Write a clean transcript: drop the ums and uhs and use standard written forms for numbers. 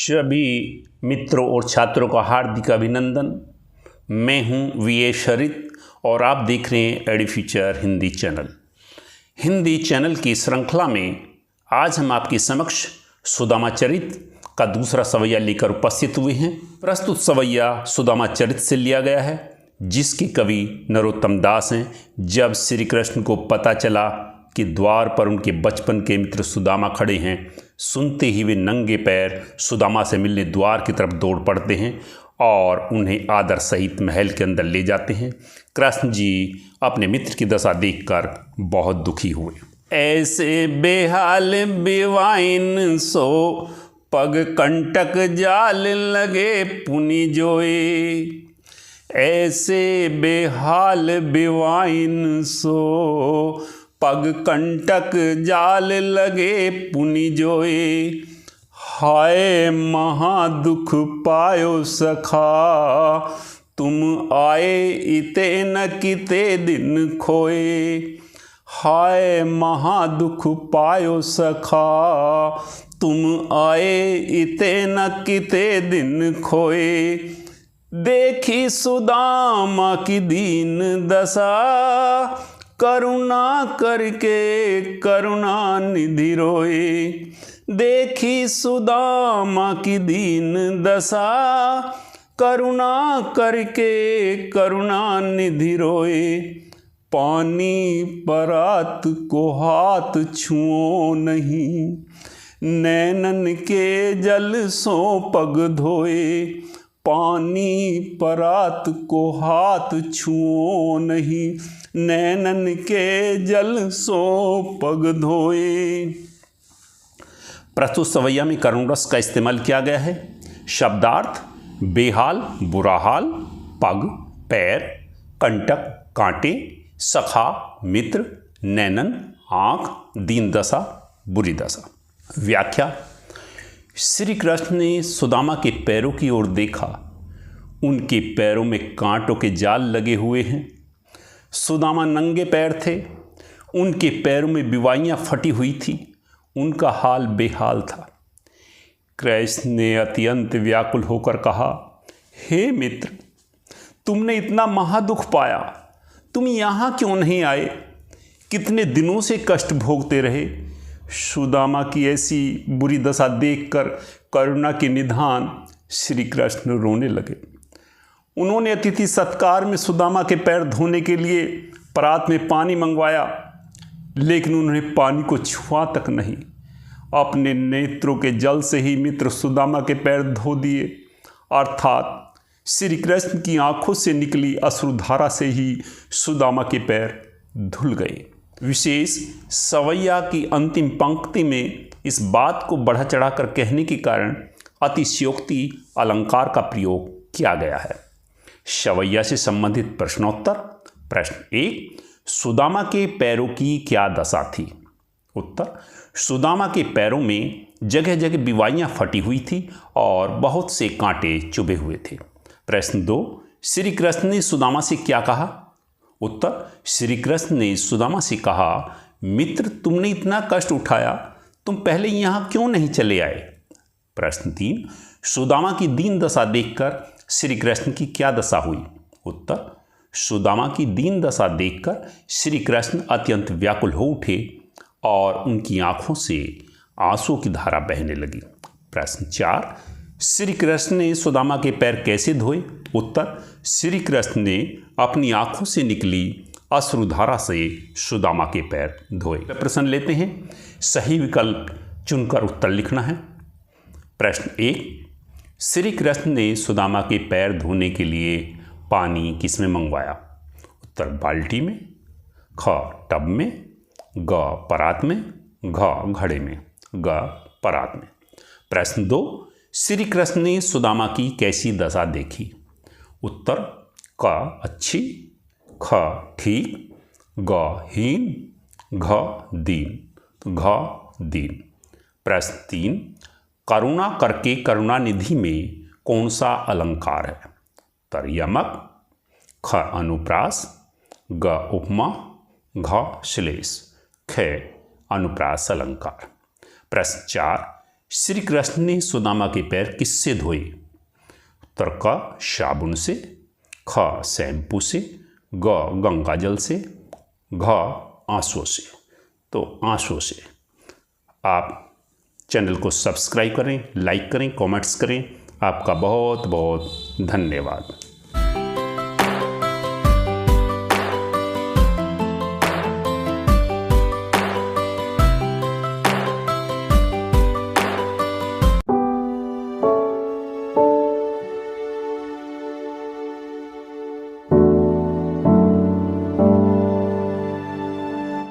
सभी मित्रों और छात्रों का हार्दिक अभिनंदन। मैं हूं वी.ए. शरित और आप देख रहे हैं एडुफ्यूचर हिंदी चैनल। हिंदी चैनल की श्रृंखला में आज हम आपके समक्ष सुदामा चरित का दूसरा सवैया लेकर उपस्थित हुए हैं। प्रस्तुत सवैया सुदामा चरित से लिया गया है, जिसके कवि नरोत्तम दास हैं। जब श्री कृष्ण को पता चला कि द्वार पर उनके बचपन के मित्र सुदामा खड़े हैं, सुनते ही वे नंगे पैर सुदामा से मिलने द्वार की तरफ दौड़ पड़ते हैं और उन्हें आदर सहित महल के अंदर ले जाते हैं। कृष्ण जी अपने मित्र की दशा देखकर बहुत दुखी हुए। ऐसे बेहाल बेवाइन सो पग कंटक जाल लगे पुनि जोए। ऐसे बेहाल बेवाइन सो पग कंटक जाल लगे पुनि जोए। हाय महादुख पायो सखा, तुम आए इते न किते दिन खोए। हाय महादुख पायो सखा, तुम आए इते न किते दिन खोए। देखी सुदामा की दीन दशा, करुणा करके करुणा निधि रोए। देखी सुदामा की दीन दशा, करुणा करके करुणा निधि रोए। पानी परात को हाथ छुओ नहीं, नैनन के जल सो पग धोए। पानी परात को हाथ छुओ नहीं, नैनन के जल सो पग धोए। प्रस्तुत सवैया में करुण रस का इस्तेमाल किया गया है। शब्दार्थ: बेहाल बुरा हाल, पग पैर, कंटक कांटे, सखा मित्र, नैनन आँख, दीन दशा बुरी दशा। व्याख्या: श्री कृष्ण ने सुदामा के पैरों की ओर देखा। उनके पैरों में कांटों के जाल लगे हुए हैं। सुदामा नंगे पैर थे। उनके पैरों में बिवाइयाँ फटी हुई थी। उनका हाल बेहाल था। कृष्ण ने अत्यंत व्याकुल होकर कहा, हे मित्र, तुमने इतना महादुख पाया, तुम यहाँ क्यों नहीं आए? कितने दिनों से कष्ट भोगते रहे। सुदामा की ऐसी बुरी दशा देखकर करुणा के निधान श्री कृष्ण रोने लगे। उन्होंने अतिथि सत्कार में सुदामा के पैर धोने के लिए परात में पानी मंगवाया, लेकिन उन्होंने पानी को छुआ तक नहीं। अपने नेत्रों के जल से ही मित्र सुदामा के पैर धो दिए, अर्थात श्री कृष्ण की आंखों से निकली अश्रुधारा से ही सुदामा के पैर धुल गए। विशेष सवैया की अंतिम पंक्ति में इस बात को बढ़ा चढ़ाकर कहने के कारण अतिशयोक्ति अलंकार का प्रयोग किया गया है। सवैया से संबंधित प्रश्नोत्तर। प्रश्न 1, सुदामा के पैरों की क्या दशा थी? उत्तर: सुदामा के पैरों में जगह जगह बिवाइयाँ फटी हुई थी और बहुत से कांटे चुभे हुए थे। प्रश्न 2, श्री कृष्ण ने सुदामा से क्या कहा? उत्तर: श्री कृष्ण ने सुदामा से कहा, मित्र, तुमने इतना कष्ट उठाया, तुम पहले यहाँ क्यों नहीं चले आए? प्रश्न 3, सुदामा की दीन दशा देखकर श्री कृष्ण की क्या दशा हुई? उत्तर: सुदामा की दीन दशा देखकर श्री कृष्ण अत्यंत व्याकुल हो उठे और उनकी आंखों से आंसुओं की धारा बहने लगी। प्रश्न 4, श्री कृष्ण ने सुदामा के पैर कैसे धोए? उत्तर: श्री कृष्ण ने अपनी आंखों से निकली अश्रुधारा से सुदामा के पैर धोए। प्रश्न लेते हैं, सही विकल्प चुनकर उत्तर लिखना है। प्रश्न 1, श्री कृष्ण ने सुदामा के पैर धोने के लिए पानी किस में मंगवाया? उत्तर: बाल्टी में। ख टब में, ग परात में, घ घड़े में, ग परात में। प्रश्न 2, श्री कृष्ण ने सुदामा की कैसी दशा देखी? उत्तर: क अच्छी, ख ठीक, ग हीन, घ दीन, घ दीन। प्रश्न 3, करुणा करके करुणा निधि में कौन सा अलंकार है? उत्तर: यमक, ख अनुप्रास, ग उपमा, घ श्लेष, ख अनुप्रास अलंकार। प्रश्न 4, श्री कृष्ण ने सुदामा के पैर किससे धोए? उत्तर क साबुन से, ख शैम्पू से, ग गंगा जल से, घ आंसू से। तो आंसू से। आप चैनल को सब्सक्राइब करें, लाइक करें, कमेंट्स करें। आपका बहुत बहुत धन्यवाद।